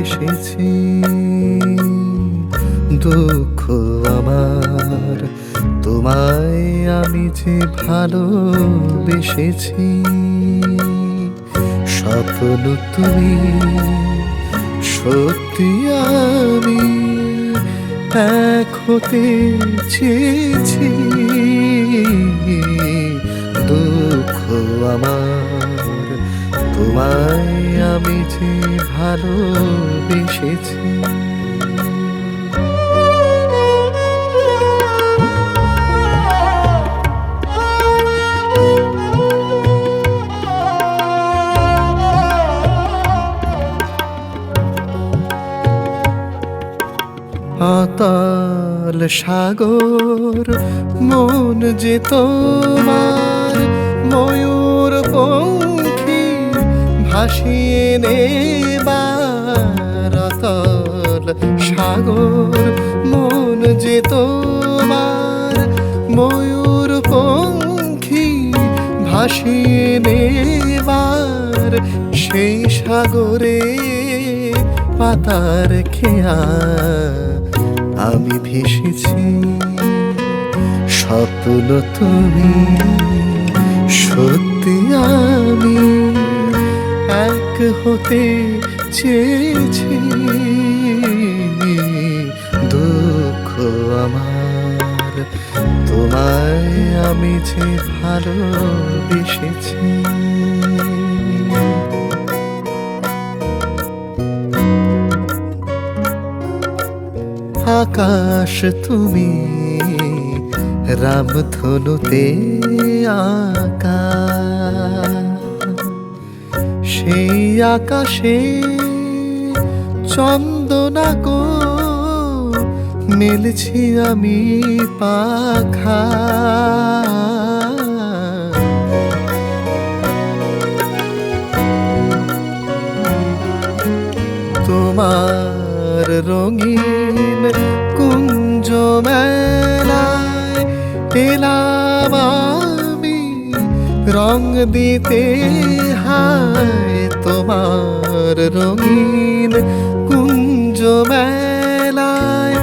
এসেছি। দুঃখ আমার তোমায় আমি যে ভালোবেসেছি। স্বপ্ন তুমি, সত্যি আমি এক হতে চেয়েছি। দুঃখ আমার তোমায় আমি যে ভালোবেসেছি। অতল সাগর মন যে তোমার ময়ূর পঙ্খী ভাসিয়ে নেবার। অতল সাগর মন যে তোমার ময়ূর পঙ্খী ভাসিয়ে নেবার। সেই সাগরে পাতার খেয়া আমি ভেসেছি। স্বপ্ন তুমি, সত্যি আমি এক হতে চেয়েছি। দুঃখ আমার তোমায় আমি যে ভালোবেসেছি। আকাশ তুমি রামধনুতে আঁকা, সেই আকাশে চন্দনা গো মেলছি আমি পাখা। তোমার রঙিন কুঞ্জ মেলায় এলাম আমি রং দিতে। হায় তোমার রঙিন কুঞ্জ মেলায়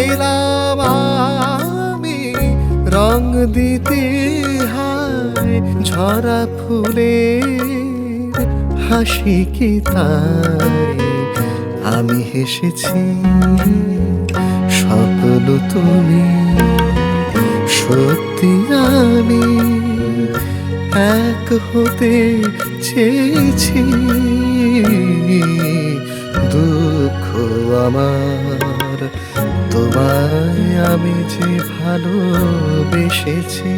এলাম আমি রং দিতে। হায় ঝরা ফুলের হাসি কি তাই আমি হেসেছি। স্বপ্ন তুমি, সত্যি আমি এক হতে চেয়েছি। দুঃখ আমার তোমায় আমি যে ভালোবেসেছি।